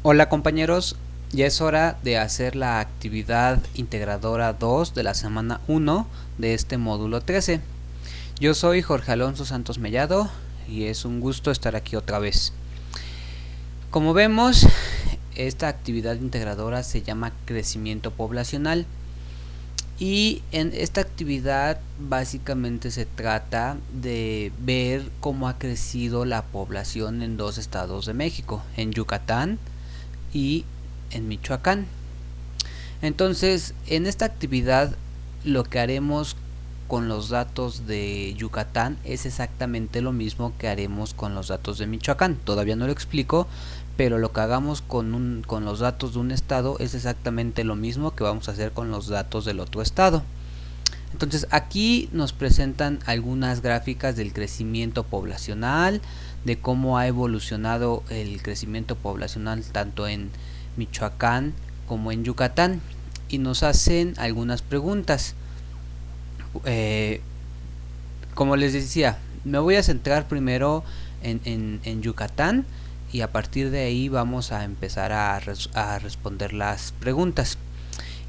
Hola compañeros, ya es hora de hacer la actividad integradora 2 de la semana 1 de este módulo 13. Yo soy Jorge Alonso Santos Mellado y es un gusto estar aquí otra vez. Como vemos, esta actividad integradora se llama crecimiento poblacional y en esta actividad básicamente se trata de ver cómo ha crecido la población en dos estados de México, en Yucatán y en Michoacán. Entonces, en esta actividad lo que haremos con los datos de Yucatán es exactamente lo mismo que haremos con los datos de Michoacán. Todavía no lo explico, pero lo que hagamos con los datos de un estado es exactamente lo mismo que vamos a hacer con los datos del otro estado. Entonces aquí nos presentan algunas gráficas del crecimiento poblacional, de cómo ha evolucionado el crecimiento poblacional tanto en Michoacán como en Yucatán, y nos hacen algunas preguntas. Como les decía, me voy a centrar primero en Yucatán y a partir de ahí vamos a empezar a responder las preguntas.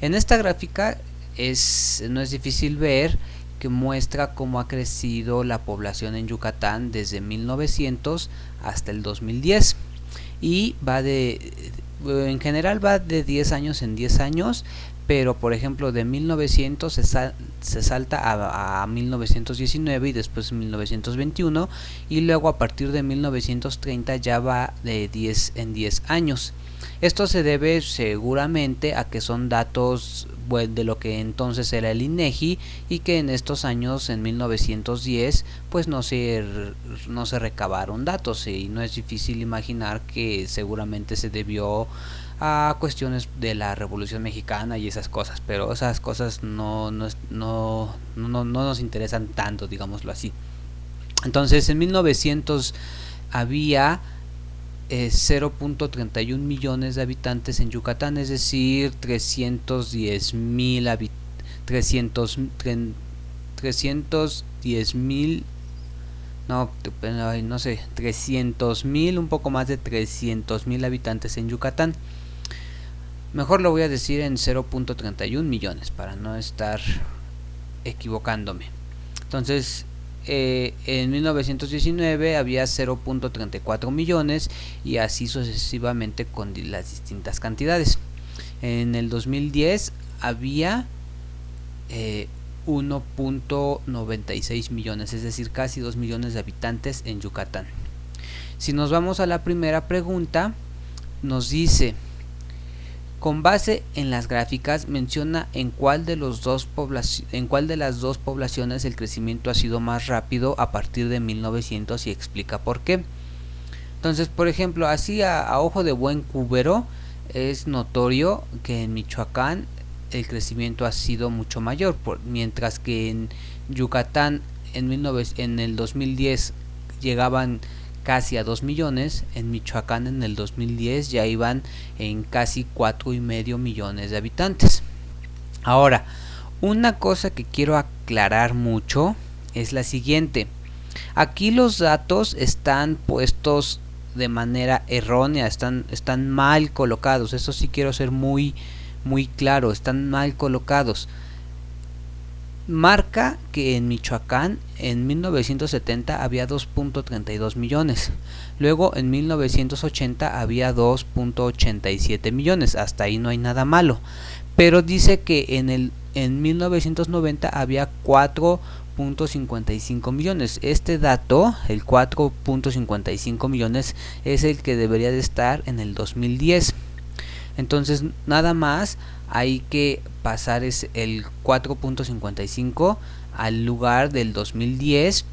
En esta gráfica no es difícil ver que muestra cómo ha crecido la población en Yucatán desde 1900 hasta el 2010 y en general va de 10 años en 10 años, pero por ejemplo de 1900 se salta a 1919 y después 1921 y luego a partir de 1930 ya va de 10 en 10 años. Esto se debe seguramente a que son datos de lo que entonces era el INEGI y que en estos años, en 1910, pues no se recabaron datos, y no es difícil imaginar que seguramente se debió a cuestiones de la Revolución Mexicana y esas cosas, pero esas cosas no nos interesan tanto, digámoslo así. Entonces en 1900 había 0.31 millones de habitantes en Yucatán, es decir, 310 mil 300 mil, un poco más de 300 mil habitantes en Yucatán. Mejor lo voy a decir en 0.31 millones para no estar equivocándome. Entonces, en 1919 había 0.34 millones y así sucesivamente con las distintas cantidades. En el 2010 había 1.96 millones, es decir, casi 2 millones de habitantes en Yucatán. Si nos vamos a la primera pregunta, nos dice: con base en las gráficas, menciona en cuál de las dos poblaciones el crecimiento ha sido más rápido a partir de 1900 y explica por qué. Entonces, por ejemplo, así a ojo de buen cubero es notorio que en Michoacán el crecimiento ha sido mucho mayor, mientras que en Yucatán en el 2010 llegaban casi a 2 millones, en Michoacán en el 2010 ya iban en casi 4,5 millones de habitantes. Ahora, una cosa que quiero aclarar mucho es la siguiente: aquí los datos están puestos de manera errónea, están mal colocados, eso sí quiero ser muy claro, están mal colocados. Marca que en Michoacán en 1970 había 2.32 millones, luego en 1980 había 2.87 millones, hasta ahí no hay nada malo, pero dice que en 1990 había 4.55 millones. Este dato, el 4.55 millones, es el que debería de estar en el 2010. Entonces nada más hay que pasar el 4.55 al lugar del 2010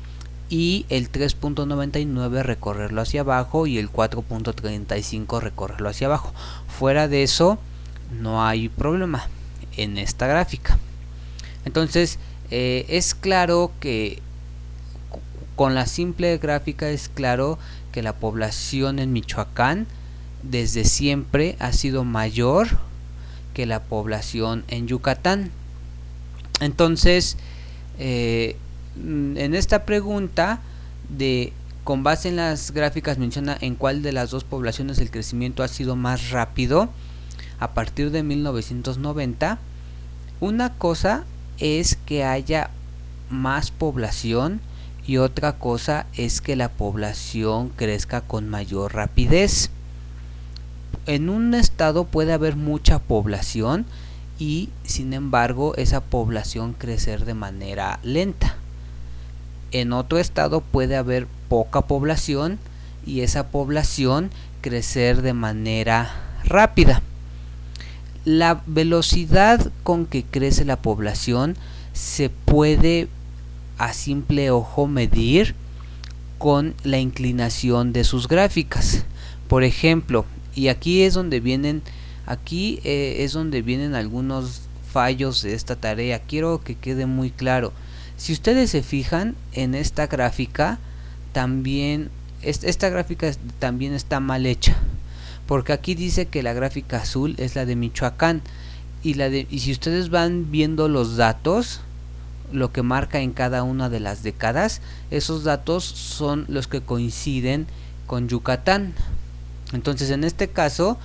y el 3.99 recorrerlo hacia abajo y el 4.35 recorrerlo hacia abajo. Fuera de eso no hay problema en esta gráfica. Entonces es claro que con la simple gráfica es claro que la población en Michoacán desde siempre ha sido mayor que la población en Yucatán. Entonces en esta pregunta de con base en las gráficas menciona en cuál de las dos poblaciones el crecimiento ha sido más rápido a partir de 1990. Una cosa es que haya más población y otra cosa es que la población crezca con mayor rapidez. En un estado puede haber mucha población y sin embargo esa población crecer de manera lenta. En otro estado puede haber poca población y esa población crecer de manera rápida. La velocidad con que crece la población se puede a simple ojo medir con la inclinación de sus gráficas. Por ejemplo, y aquí es donde vienen algunos fallos de esta tarea. Quiero que quede muy claro. Si ustedes se fijan en esta gráfica, esta gráfica también está mal hecha, porque aquí dice que la gráfica azul es la de Michoacán y si ustedes van viendo los datos, lo que marca en cada una de las décadas, esos datos son los que coinciden con Yucatán. Entonces en este caso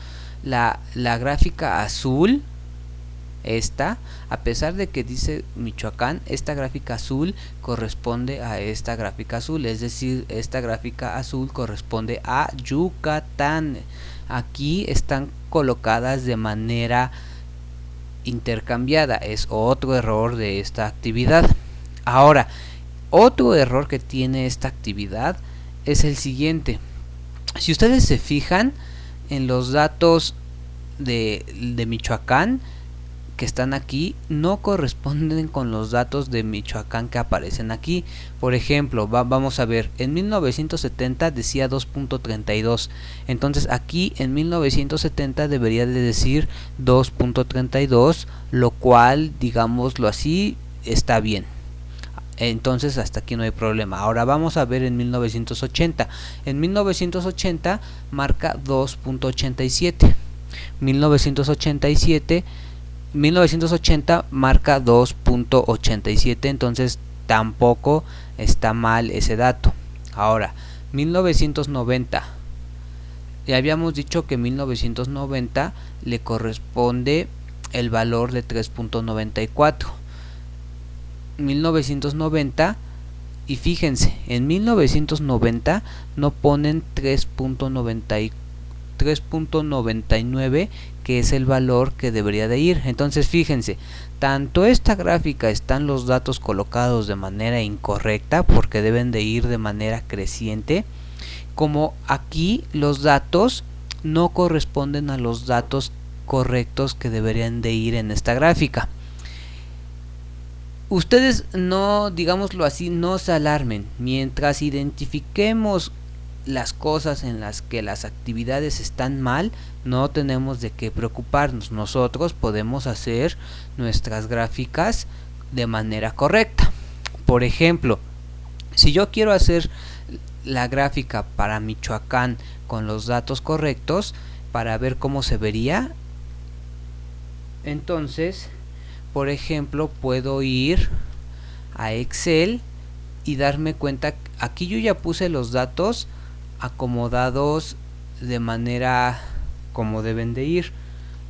la gráfica azul, a pesar de que dice Michoacán, esta gráfica azul corresponde a esta gráfica azul, es decir, esta gráfica azul corresponde a Yucatán. Aquí están colocadas de manera intercambiada, es otro error de esta actividad. Ahora, otro error que tiene esta actividad es el siguiente. Si ustedes se fijan en los datos de Michoacán que están aquí, no corresponden con los datos de Michoacán que aparecen aquí. Por ejemplo, vamos a ver, en 1970 decía 2.32, entonces aquí en 1970 debería de decir 2.32, lo cual, digámoslo así, está bien. Entonces hasta aquí no hay problema. Ahora vamos a ver en 1980. En 1980 marca 2.87. 1980 marca 2.87, entonces tampoco está mal ese dato. Ahora, 1990. Ya habíamos dicho que 1990 le corresponde el valor de 3.94. 1990, y fíjense, en 1990 no ponen 3.99, que es el valor que debería de ir. Entonces fíjense, tanto esta gráfica están los datos colocados de manera incorrecta, porque deben de ir de manera creciente, como aquí los datos no corresponden a los datos correctos que deberían de ir en esta gráfica. Ustedes no, digámoslo así, no se alarmen. Mientras identifiquemos las cosas en las que las actividades están mal, no tenemos de qué preocuparnos. Nosotros podemos hacer nuestras gráficas de manera correcta. Por ejemplo, si yo quiero hacer la gráfica para Michoacán con los datos correctos para ver cómo se vería, entonces, por ejemplo, puedo ir a Excel y darme cuenta, aquí yo ya puse los datos acomodados de manera como deben de ir.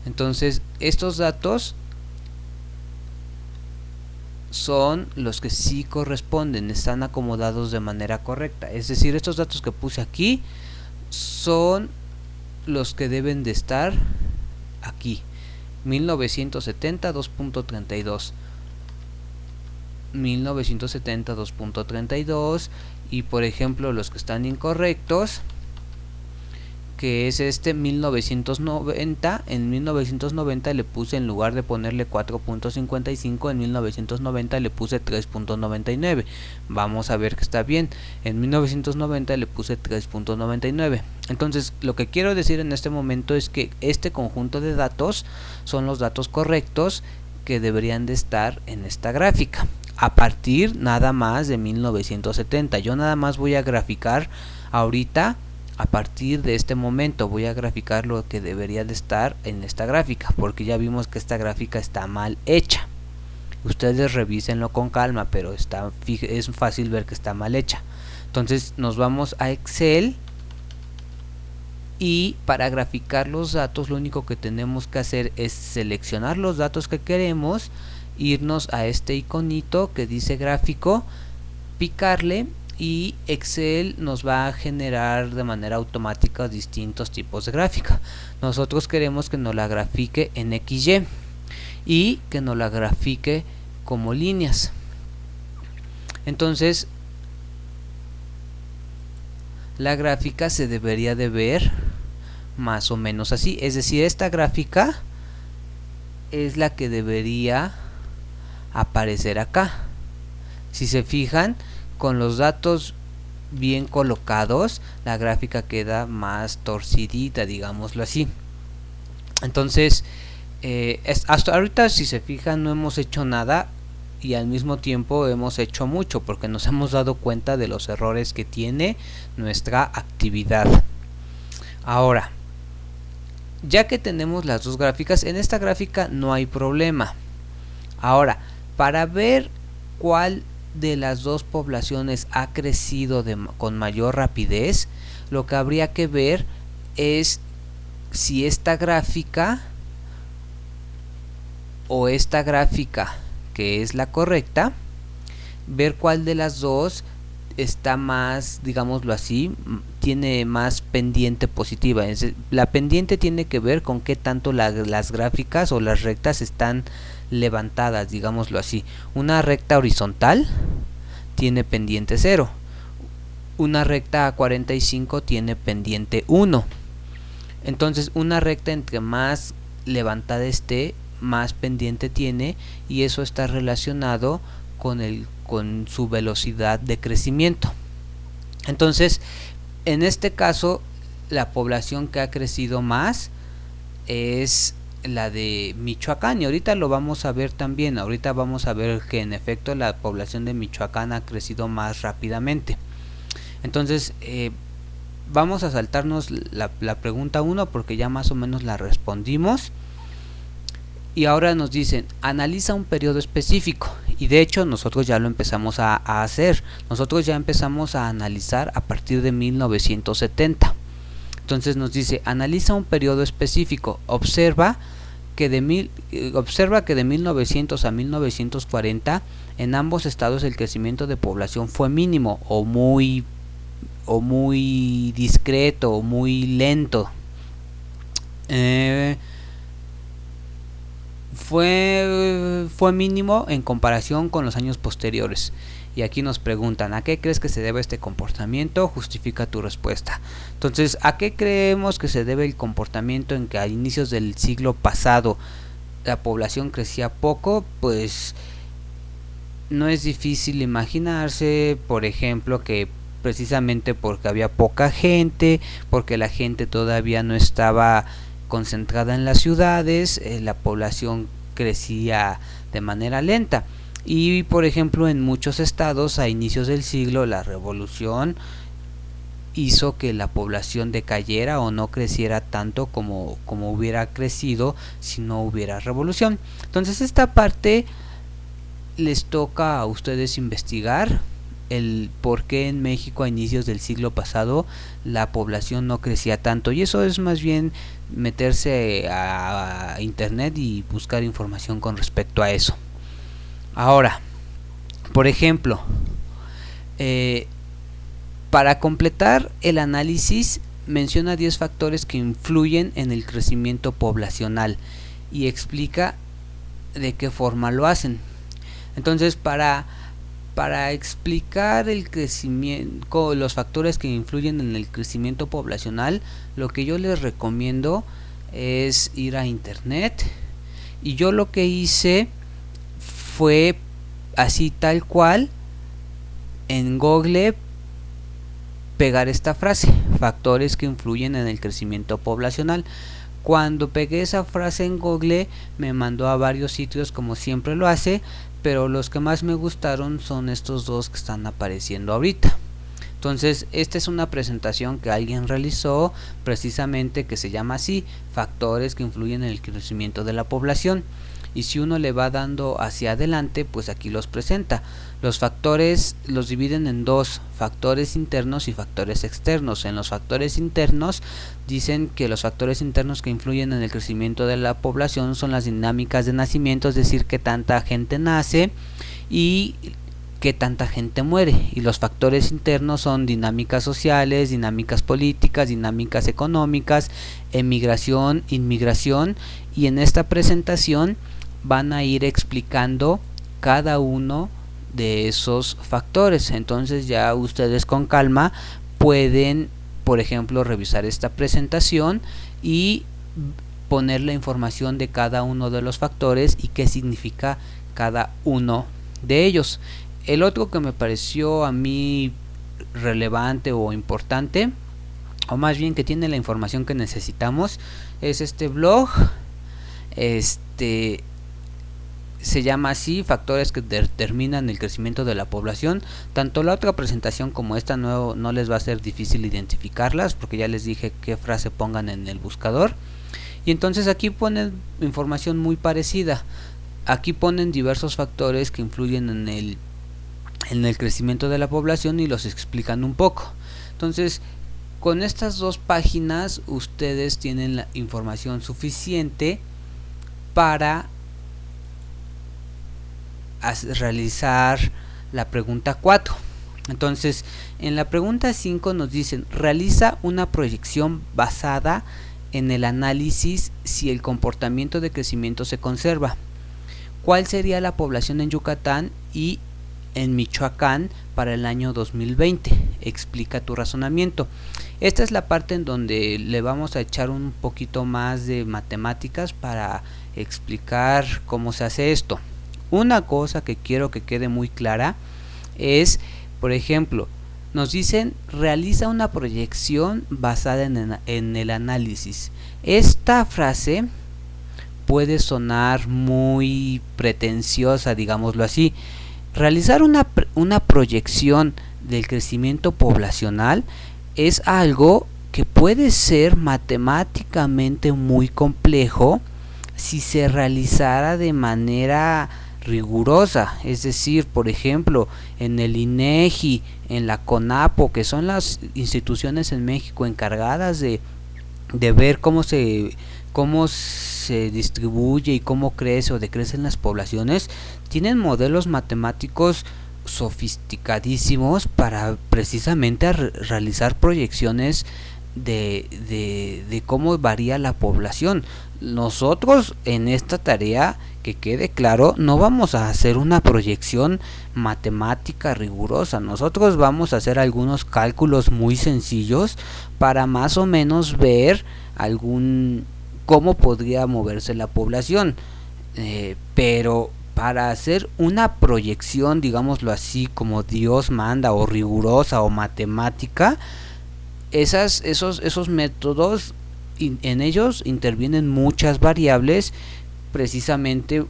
Entonces estos datos son los que sí corresponden, están acomodados de manera correcta, es decir, estos datos que puse aquí son los que deben de estar aquí. 1970 2.32, 1970 2.32, y por ejemplo los que están incorrectos, que es este 1990, en 1990 le puse, en lugar de ponerle 4.55, en 1990 le puse 3.99. Vamos a ver que está bien. En 1990 le puse 3.99. Entonces lo que quiero decir en este momento es que este conjunto de datos son los datos correctos que deberían de estar en esta gráfica a partir nada más de 1970. Yo nada más voy a graficar ahorita. A partir de este momento voy a graficar lo que debería de estar en esta gráfica, porque ya vimos que esta gráfica está mal hecha. Ustedes revísenlo con calma, pero es fácil ver que está mal hecha. Entonces nos vamos a Excel y para graficar los datos lo único que tenemos que hacer es seleccionar los datos que queremos, irnos a este iconito que dice gráfico, picarle y Excel nos va a generar de manera automática distintos tipos de gráfica. Nosotros queremos que nos la grafique en XY y que nos la grafique como líneas. Entonces la gráfica se debería de ver más o menos así, es decir, esta gráfica es la que debería aparecer acá. Si se fijan, con los datos bien colocados, la gráfica queda más torcidita, digámoslo así. Entonces, hasta ahorita, si se fijan, no hemos hecho nada y al mismo tiempo hemos hecho mucho, porque nos hemos dado cuenta de los errores que tiene nuestra actividad. Ahora, ya que tenemos las dos gráficas, en esta gráfica no hay problema. Ahora, para ver cuál de las dos poblaciones ha crecido con mayor rapidez, lo que habría que ver es si esta gráfica o esta gráfica, que es la correcta, ver cuál de las dos está más, digámoslo así, tiene más pendiente positiva. La pendiente tiene que ver con qué tanto las gráficas o las rectas están levantadas, digámoslo así. Una recta horizontal tiene pendiente 0, una recta a 45 tiene pendiente 1. Entonces una recta entre más levantada esté, más pendiente tiene, y eso está relacionado con su velocidad de crecimiento. Entonces, en este caso, la población que ha crecido más es la de Michoacán, y ahorita lo vamos a ver también. Ahorita vamos a ver que en efecto la población de Michoacán ha crecido más rápidamente. Entonces, vamos a saltarnos la pregunta 1 porque ya más o menos la respondimos. Y ahora nos dicen, analiza un periodo específico. Y de hecho nosotros ya lo empezamos a hacer. Nosotros ya empezamos a analizar a partir de 1970. Entonces nos dice, analiza un periodo específico. Observa que de 1900 a 1940 en ambos estados el crecimiento de población fue mínimo o muy discreto o muy lento. Fue mínimo en comparación con los años posteriores. Y aquí nos preguntan, ¿a qué crees que se debe este comportamiento? Justifica tu respuesta. Entonces, ¿a qué creemos que se debe el comportamiento en que a inicios del siglo pasado la población crecía poco? Pues no es difícil imaginarse, por ejemplo, que precisamente porque había poca gente, porque la gente todavía no estaba concentrada en las ciudades, la población crecía de manera lenta. Y por ejemplo en muchos estados a inicios del siglo la revolución hizo que la población decayera o no creciera tanto como hubiera crecido si no hubiera revolución. Entonces esta parte les toca a ustedes investigar el por qué en México a inicios del siglo pasado la población no crecía tanto, y eso es más bien meterse a internet y buscar información con respecto a eso. Ahora, por ejemplo, para completar el análisis menciona 10 factores que influyen en el crecimiento poblacional y explica de qué forma lo hacen. Entonces, para explicar el crecimiento, los factores que influyen en el crecimiento poblacional, lo que yo les recomiendo es ir a internet, y yo lo que hice fue así tal cual en Google pegar esta frase, factores que influyen en el crecimiento poblacional. Cuando pegué esa frase en Google me mandó a varios sitios como siempre lo hace, pero los que más me gustaron son estos dos que están apareciendo ahorita. Entonces esta es una presentación que alguien realizó precisamente, que se llama así, factores que influyen en el crecimiento de la población, y si uno le va dando hacia adelante pues aquí los presenta. Los factores los dividen en dos: factores internos y factores externos. En los factores internos dicen que los factores internos que influyen en el crecimiento de la población son las dinámicas de nacimiento, es decir, que tanta gente nace y que tanta gente muere. Y los factores internos son dinámicas sociales, dinámicas políticas, dinámicas económicas, emigración, inmigración, y en esta presentación van a ir explicando cada uno de esos factores. Entonces ya ustedes con calma pueden, por ejemplo, revisar esta presentación y poner la información de cada uno de los factores y qué significa cada uno de ellos. El otro que me pareció a mí relevante o importante, o más bien que tiene la información que necesitamos, es este blog. Se llama así: factores que determinan el crecimiento de la población. Tanto la otra presentación como esta no les va a ser difícil identificarlas, porque ya les dije qué frase pongan en el buscador. Y entonces aquí ponen información muy parecida. Aquí ponen diversos factores que influyen en el crecimiento de la población y los explican un poco. Entonces, con estas dos páginas ustedes tienen la información suficiente para realizar la pregunta 4. Entonces, en la pregunta 5 nos dicen: realiza una proyección basada en el análisis si el comportamiento de crecimiento se conserva. ¿Cuál sería la población en Yucatán y en Michoacán para el año 2020? Explica tu razonamiento. Esta es la parte en donde le vamos a echar un poquito más de matemáticas para explicar cómo se hace esto. Una cosa que quiero que quede muy clara es, por ejemplo, nos dicen: realiza una proyección basada en el análisis. Esta frase puede sonar muy pretenciosa, digámoslo así. Realizar una proyección del crecimiento poblacional es algo que puede ser matemáticamente muy complejo si se realizara de manera rigurosa, es decir, por ejemplo, en el INEGI, en la CONAPO, que son las instituciones en México encargadas de ver cómo se distribuye y cómo crece o decrecen las poblaciones. Tienen modelos matemáticos sofisticadísimos para precisamente realizar proyecciones de cómo varía la población. Nosotros en esta tarea, que quede claro, no vamos a hacer una proyección matemática rigurosa. Nosotros vamos a hacer algunos cálculos muy sencillos para más o menos ver cómo podría moverse la población, pero para hacer una proyección, digámoslo así, como Dios manda, o rigurosa o matemática, esos métodos, en ellos intervienen muchas variables. Precisamente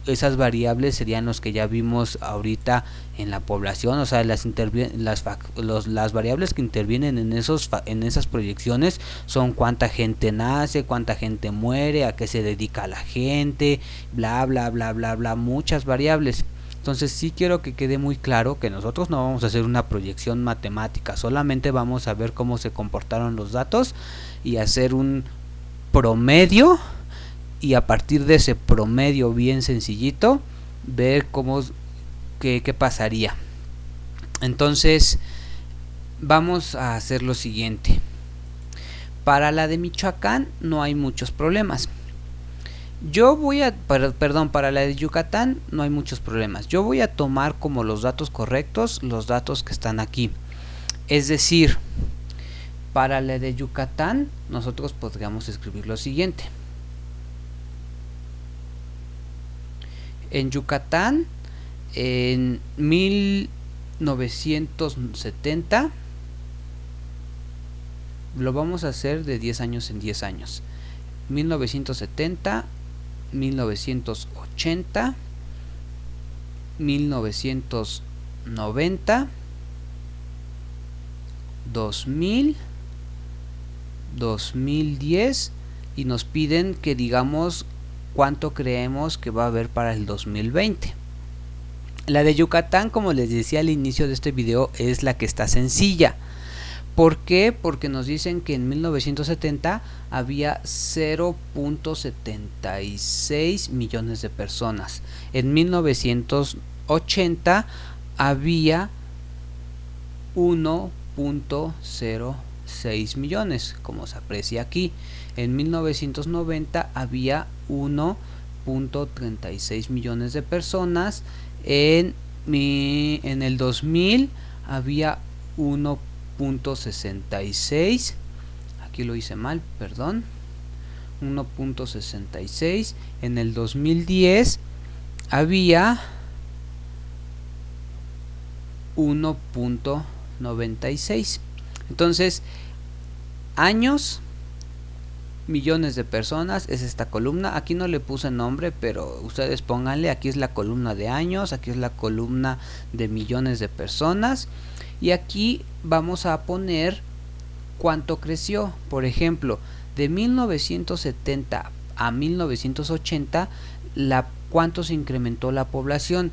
esas variables serían los que ya vimos ahorita en la población, o sea, las variables que intervienen en esas proyecciones son cuánta gente nace, cuánta gente muere, a qué se dedica la gente, bla bla bla bla bla, muchas variables. Entonces sí quiero que quede muy claro que nosotros no vamos a hacer una proyección matemática, solamente vamos a ver cómo se comportaron los datos y hacer un promedio, y a partir de ese promedio bien sencillito ver qué pasaría. Entonces vamos a hacer lo siguiente. Para la de Michoacán no hay muchos problemas. Para la de Yucatán no hay muchos problemas. Yo voy a tomar como los datos correctos los datos que están aquí. Es decir, para la de Yucatán nosotros podríamos escribir lo siguiente. En Yucatán, en 1970, lo vamos a hacer de 10 años en 10 años. 1970, 1980, 1990, 2000, 2010, y nos piden que digamos cuánto creemos que va a haber para el 2020. La de Yucatán, como les decía al inicio de este video, es la que está sencilla. ¿Por qué? Porque nos dicen que en 1970 había 0.76 millones de personas. En 1980 había 1.06 millones, como se aprecia aquí. En 1990 había 1.36 millones de personas. En el 2000 había 1.66, aquí lo hice mal, perdón, 1.66. En el 2010 había 1.96. Entonces, años, millones de personas es esta columna. Aquí no le puse nombre, pero ustedes pónganle. Aquí es la columna de años, aquí es la columna de millones de personas, y aquí vamos a poner cuánto creció. Por ejemplo, de 1970 a 1980, cuánto se incrementó la población.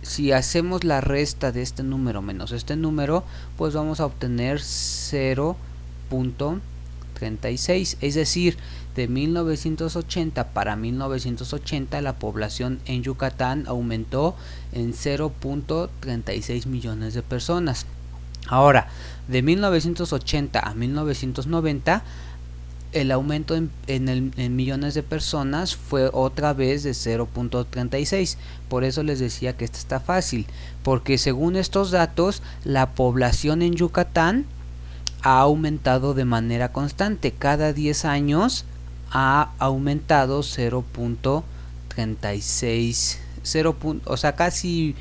Si hacemos la resta de este número menos este número, pues vamos a obtener 0.36, es decir, de 1980 para 1980 la población en Yucatán aumentó en 0.36 millones de personas. Ahora, de 1980 a 1990 el aumento en millones de personas fue otra vez de 0.36. Por eso les decía que esta está fácil, porque según estos datos la población en Yucatán ha aumentado de manera constante. Cada 10 años ha aumentado 0.36, o sea, casi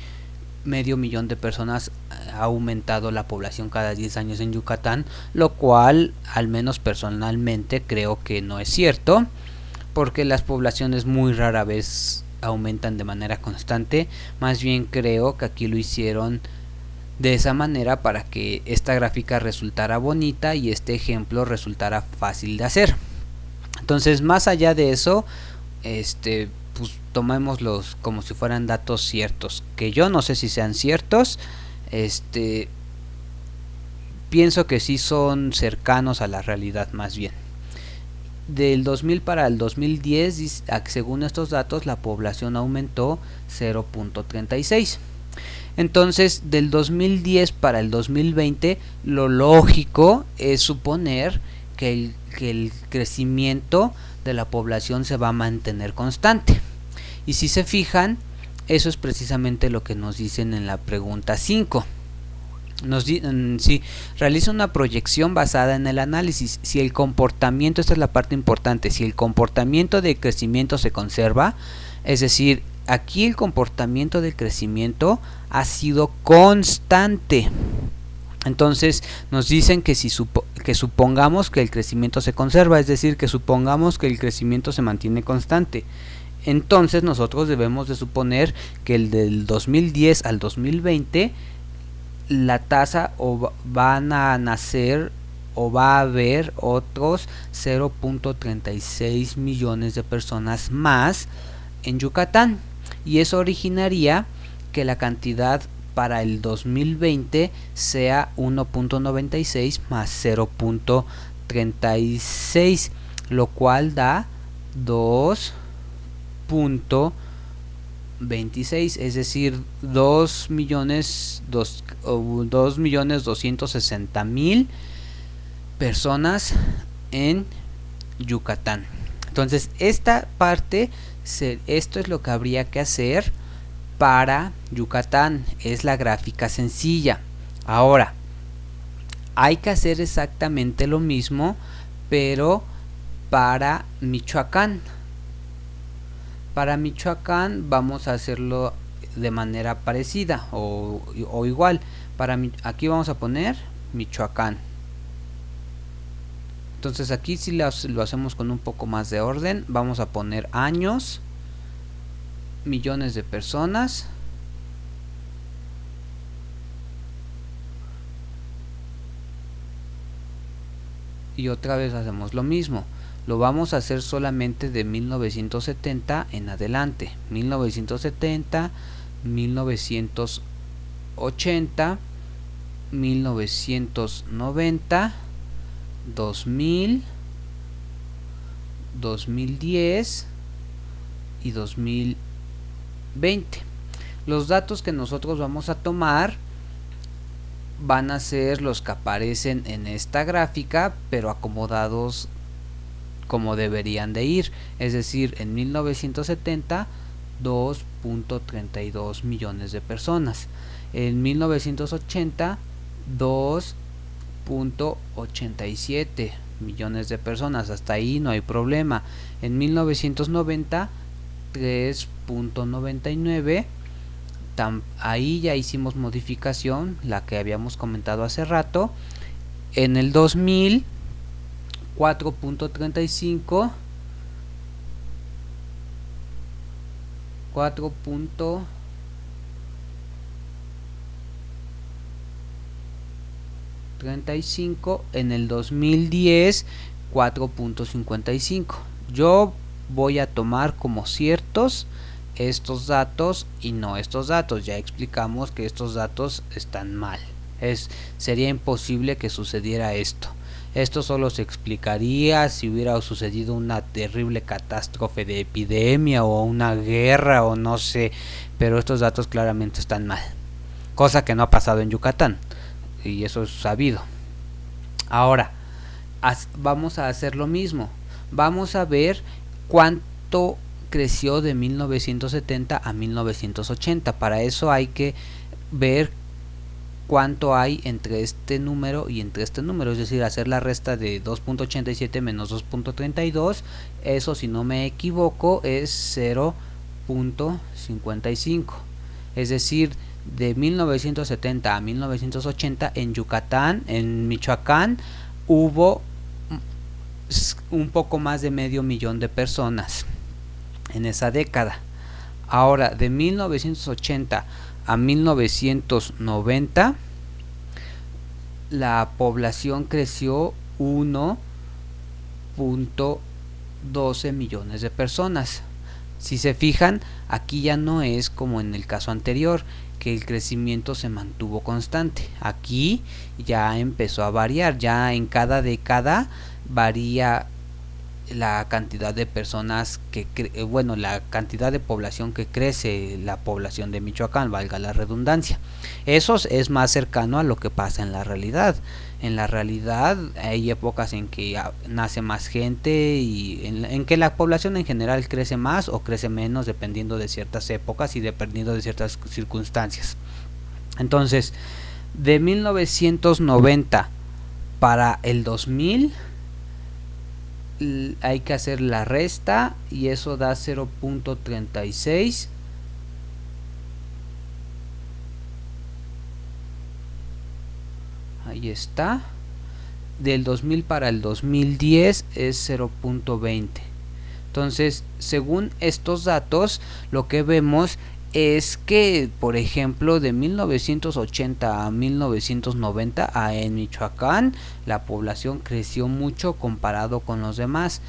medio millón de personas ha aumentado la población cada 10 años en Yucatán, lo cual al menos personalmente creo que no es cierto, porque las poblaciones muy rara vez aumentan de manera constante. Más bien creo que aquí lo hicieron de esa manera para que esta gráfica resultara bonita y este ejemplo resultara fácil de hacer. Entonces, más allá de eso, pues tomémoslos como si fueran datos ciertos, que yo no sé si sean ciertos. Pienso que sí son cercanos a la realidad. Más bien, del 2000 para el 2010, según estos datos, la población aumentó 0.36. Entonces, del 2010 para el 2020, lo lógico es suponer que el crecimiento de la población se va a mantener constante. Y si se fijan, eso es precisamente lo que nos dicen en la pregunta 5. Si realiza una proyección basada en el análisis, si el comportamiento, esta es la parte importante, si el comportamiento de crecimiento se conserva, es decir, aquí el comportamiento del crecimiento ha sido constante. Entonces nos dicen que que supongamos que el crecimiento se conserva, es decir, que supongamos que el crecimiento se mantiene constante. Entonces nosotros debemos de suponer que el del 2010 al 2020 la tasa van a nacer o va a haber otros 0.36 millones de personas más en Yucatán, y eso originaría que la cantidad para el 2020 sea 1.96 más 0.36, lo cual da 2.26, es decir, 2.260.000 personas en Yucatán. Entonces, esta parte, esto es lo que habría que hacer para Yucatán, es la gráfica sencilla. Ahora, hay que hacer exactamente lo mismo, pero para Michoacán. Para Michoacán vamos a hacerlo de manera parecida o igual. Aquí vamos a poner Michoacán. Entonces aquí si lo hacemos con un poco más de orden, vamos a poner años, millones de personas, y otra vez hacemos lo mismo. Lo vamos a hacer solamente de 1970 en adelante. 1970, 1980, 1990, 2000, 2010 y 2020. Los datos que nosotros vamos a tomar van a ser los que aparecen en esta gráfica, pero acomodados como deberían de ir, es decir, en 1970 2.32 millones de personas, en 1980 2.87 millones de personas, hasta ahí no hay problema. En 1990 3.99, ahí ya hicimos modificación, la que habíamos comentado hace rato. En el 2000 4.35, 4.35, en el 2010 4.55. Yo voy a tomar como ciertos estos datos y no estos datos. Ya explicamos que estos datos están mal. Sería imposible que sucediera esto. Esto solo se explicaría si hubiera sucedido una terrible catástrofe de epidemia o una guerra o no sé, pero estos datos claramente están mal, cosa que no ha pasado en Yucatán y eso es sabido. Ahora vamos a hacer lo mismo, vamos a ver cuánto creció de 1970 a 1980. Para eso hay que ver cuánto hay entre este número y entre este número, es decir, hacer la resta de 2.87 menos 2.32, eso si no me equivoco es 0.55, es decir, de 1970 a 1980 en Yucatán, en Michoacán, hubo un poco más de medio millón de personas en esa década. Ahora, de 1980 a 1990 la población creció 1.12 millones de personas. Si se fijan, aquí ya no es como en el caso anterior, que el crecimiento se mantuvo constante. Aquí ya empezó a variar, ya en cada década varía la cantidad de personas la cantidad de población que crece la población de Michoacán, valga la redundancia. Eso es más cercano a lo que pasa en la realidad. En la realidad hay épocas en que nace más gente y en que la población en general crece más o crece menos dependiendo de ciertas épocas y dependiendo de ciertas circunstancias. Entonces, de 1990 para el 2000 hay que hacer la resta y eso da 0.36. Ahí está. Del 2000 para el 2010 es 0.20. Entonces, según estos datos, lo que vemos es que, por ejemplo, de 1980 a 1990 en Michoacán la población creció mucho comparado con los demás,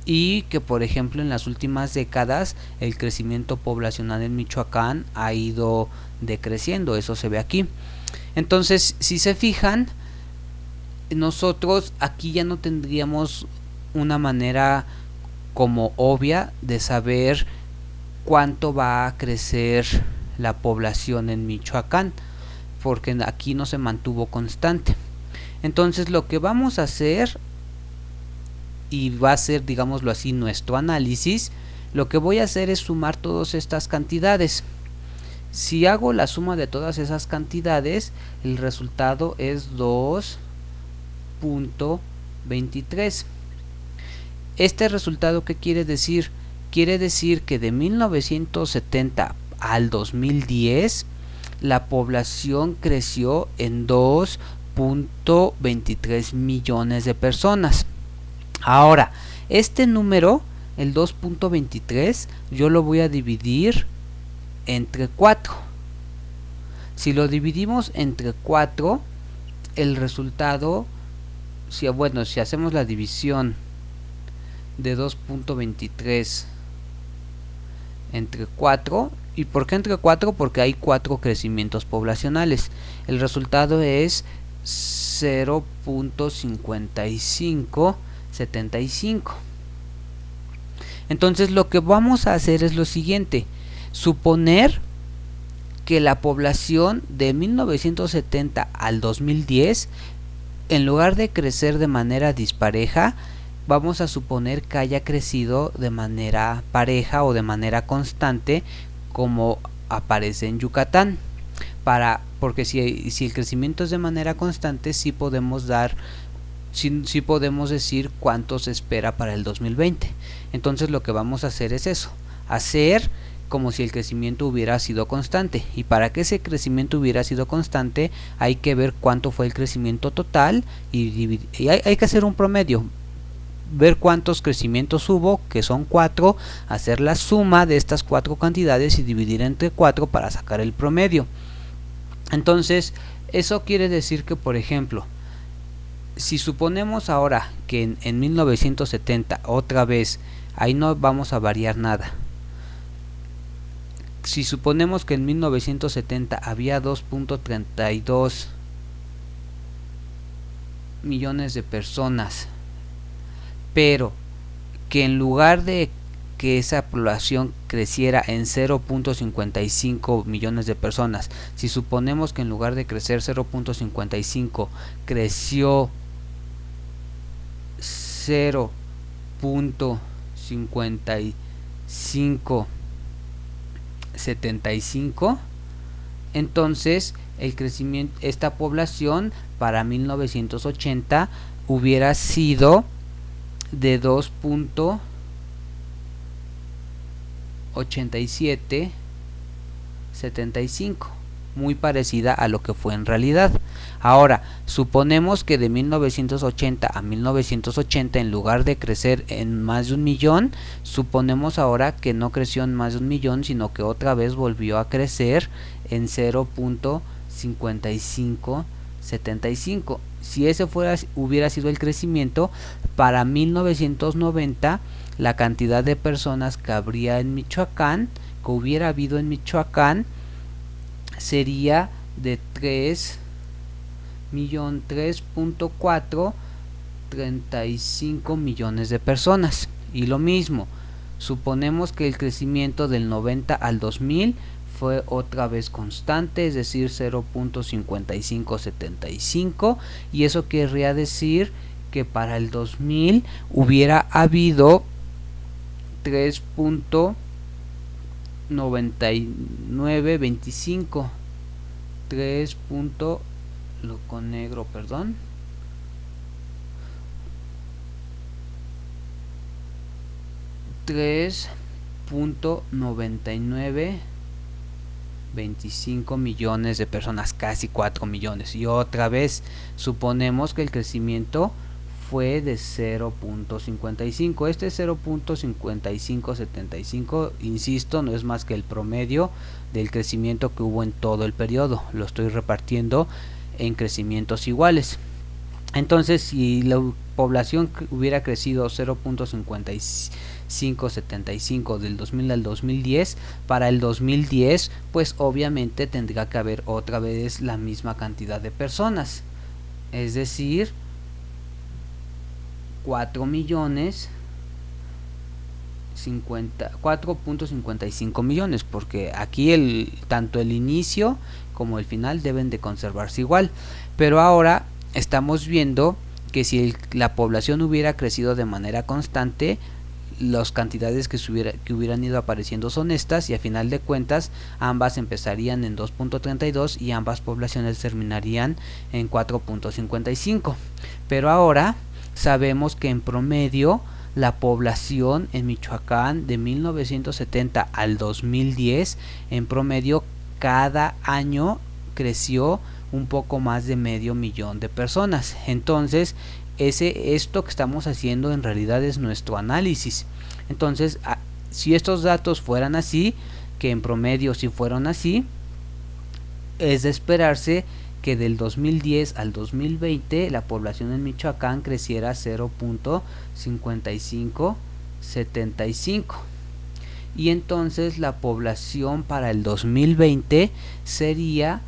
y que, por ejemplo, en las últimas décadas el crecimiento poblacional en Michoacán ha ido decreciendo. Eso se ve aquí. Entonces, si se fijan, nosotros aquí ya no tendríamos una manera como obvia de saber cuánto va a crecer la población en Michoacán, porque aquí no se mantuvo constante. Entonces, lo que vamos a hacer, y va a ser, digámoslo así, nuestro análisis, lo que voy a hacer es sumar todas estas cantidades. Si hago la suma de todas esas cantidades, el resultado es 2.23. Este resultado, ¿qué quiere decir? Quiere decir que de 1970 al 2010 la población creció en 2.23 millones de personas. Ahora, este número, el 2.23, yo lo voy a dividir entre 4. Si lo dividimos entre 4, el resultado, si hacemos la división de 2.23 entre 4, ¿Y por qué entre 4? Porque hay 4 crecimientos poblacionales. El resultado es 0.5575. Entonces lo que vamos a hacer es lo siguiente: suponer que la población de 1970 al 2010, en lugar de crecer de manera dispareja, vamos a suponer que haya crecido de manera pareja o de manera constante, como aparece en Yucatán. Porque si el crecimiento es de manera constante, sí podemos decir cuánto se espera para el 2020. Entonces lo que vamos a hacer es eso: hacer como si el crecimiento hubiera sido constante, y para que ese crecimiento hubiera sido constante hay que ver cuánto fue el crecimiento total y hay que hacer un promedio, ver cuántos crecimientos hubo, que son 4, hacer la suma de estas 4 cantidades y dividir entre 4 para sacar el promedio. Entonces eso quiere decir que, por ejemplo, si suponemos ahora que en 1970 otra vez, ahí no vamos a variar nada. Si suponemos que en 1970 había 2.32 millones de personas, pero que en lugar de que esa población creciera en 0.55 millones de personas, si suponemos que en lugar de crecer 0.55 creció 0.5575, entonces el crecimiento, esta población para 1980 hubiera sido de 2.8775, muy parecida a lo que fue en realidad. Ahora, suponemos que de 1980 a 1980, en lugar de crecer en más de 1 millón, suponemos ahora que no creció en más de 1 millón, sino que otra vez volvió a crecer en 0.5575. Si ese hubiera sido el crecimiento, para 1990 la cantidad de personas que habría en Michoacán, que hubiera habido en Michoacán, sería de 3.435 millones de personas. Y lo mismo, suponemos que el crecimiento del 90 al 2000 fue otra vez constante, es decir, 0.5575, y eso querría decir que para el 2000 hubiera habido 3.9925 3.9925 millones de personas, casi 4 millones. Y otra vez suponemos que el crecimiento fue de 0.55. Este 0.5575, insisto, no es más que el promedio del crecimiento que hubo en todo el periodo. Lo estoy repartiendo en crecimientos iguales. Entonces, si la población hubiera crecido 0.5575 del 2000 al 2010, para el 2010 pues obviamente tendría que haber otra vez la misma cantidad de personas, es decir, 4.55 millones, porque aquí tanto el inicio como el final deben de conservarse igual. Pero ahora estamos viendo que si la población hubiera crecido de manera constante, las cantidades que hubieran ido apareciendo son estas, y a final de cuentas ambas empezarían en 2.32 y ambas poblaciones terminarían en 4.55. Pero ahora sabemos que en promedio la población en Michoacán de 1970 al 2010, en promedio cada año creció un poco más de medio millón de personas. Entonces esto que estamos haciendo en realidad es nuestro análisis. Entonces, si estos datos fueran así, que en promedio si fueron así, es de esperarse que del 2010 al 2020 la población en Michoacán creciera 0.5575. y entonces la población para el 2020 sería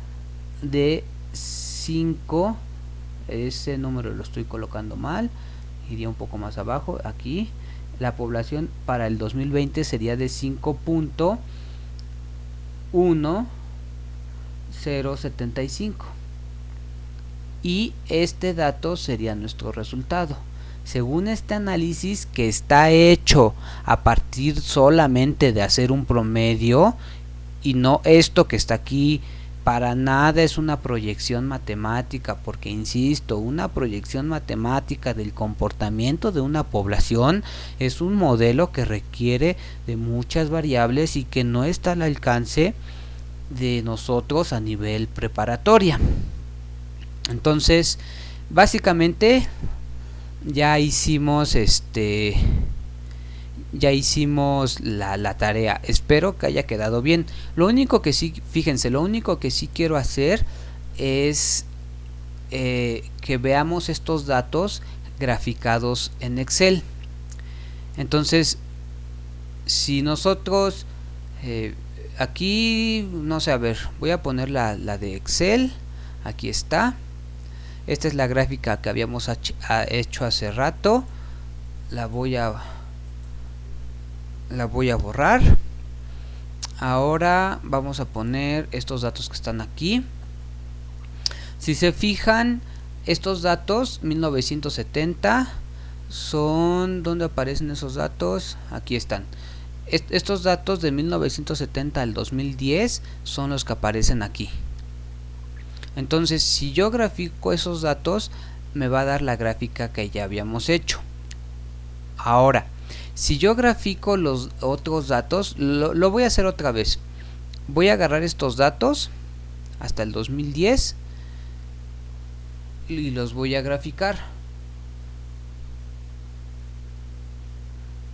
de 5, ese número lo estoy colocando mal, iría un poco más abajo, aquí la población para el 2020 sería de 5.1075 y este dato sería nuestro resultado. Según este análisis, que está hecho a partir solamente de hacer un promedio, y no esto que está aquí, para nada es una proyección matemática, porque insisto, una proyección matemática del comportamiento de una población es un modelo que requiere de muchas variables y que no está al alcance de nosotros a nivel preparatoria. Entonces, básicamente ya hicimos la tarea. Espero que haya quedado bien. Lo único que sí, fíjense, lo único que sí quiero hacer es que veamos estos datos graficados en Excel. Entonces, si nosotros aquí, no sé, a ver, voy a poner la de Excel. Aquí está. Esta es la gráfica que habíamos hecho hace rato. La voy a borrar. Ahora vamos a poner estos datos que están aquí. Si se fijan, estos datos 1970 son, ¿dónde aparecen esos datos? Aquí están. Estos datos de 1970 al 2010 son los que aparecen aquí. Entonces, si yo grafico esos datos, me va a dar la gráfica que ya habíamos hecho. Ahora, si yo grafico los otros datos, lo voy a hacer otra vez. Voy a agarrar estos datos hasta el 2010 y los voy a graficar.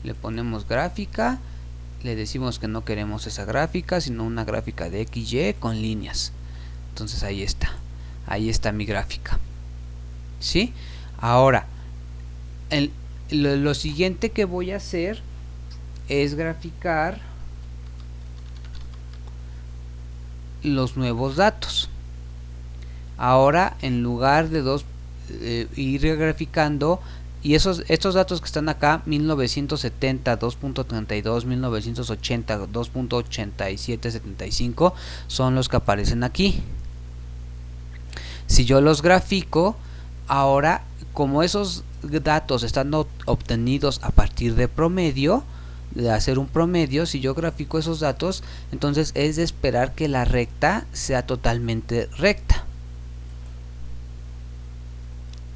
Le ponemos gráfica, le decimos que no queremos esa gráfica, sino una gráfica de XY con líneas. Entonces ahí está mi gráfica. ¿Sí? Ahora, lo siguiente que voy a hacer es graficar los nuevos datos. Ahora, en lugar de ir graficando, y estos datos que están acá, 1970 2.32, 1980 2.8775, son los que aparecen aquí. Si yo los grafico, ahora, como esos datos están obtenidos a partir de promedio, de hacer un promedio, si yo grafico esos datos, entonces es de esperar que la recta sea totalmente recta.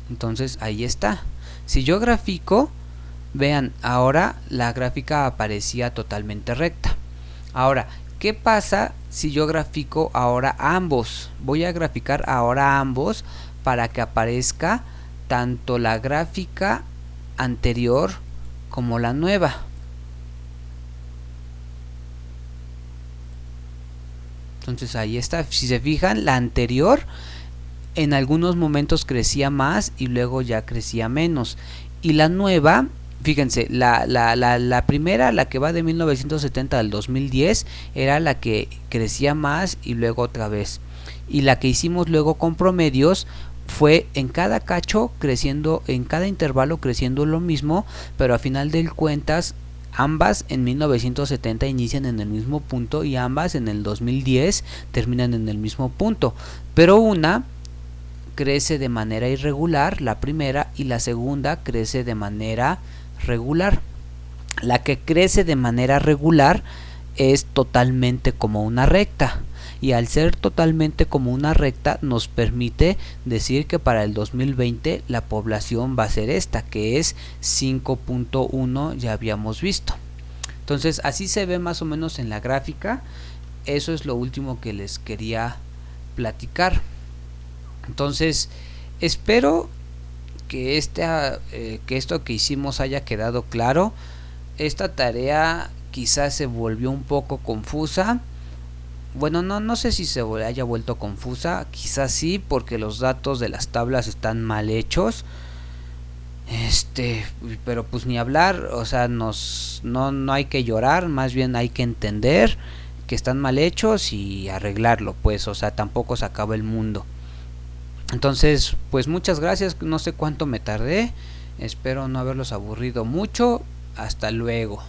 Entonces ahí está. Si yo grafico, vean, ahora la gráfica aparecía totalmente recta. Ahora, ¿qué pasa si yo grafico ahora ambos? Voy a graficar ahora ambos para que aparezca tanto la gráfica anterior como la nueva. Entonces ahí está. Si se fijan, la anterior en algunos momentos crecía más y luego ya crecía menos. Y la nueva, fíjense, la primera, la que va de 1970 al 2010, era la que crecía más y luego otra vez. Y la que hicimos luego con promedios fue en cada cacho creciendo, en cada intervalo creciendo lo mismo, pero a final de cuentas ambas en 1970 inician en el mismo punto y ambas en el 2010 terminan en el mismo punto, pero una crece de manera irregular, la primera, y la segunda crece de manera regular. La que crece de manera regular es totalmente como una recta, y al ser totalmente como una recta nos permite decir que para el 2020 la población va a ser esta, que es 5.1, ya habíamos visto. Entonces así se ve más o menos en la gráfica. Eso es lo último que les quería platicar. Entonces espero que esto que hicimos haya quedado claro. Esta tarea quizás se volvió un poco confusa. Bueno, no sé si se haya vuelto confusa, quizás sí, porque los datos de las tablas están mal hechos. Pero pues ni hablar, o sea, no hay que llorar, más bien hay que entender que están mal hechos y arreglarlo, pues, o sea, tampoco se acaba el mundo. Entonces, pues muchas gracias, no sé cuánto me tardé, espero no haberlos aburrido mucho, hasta luego.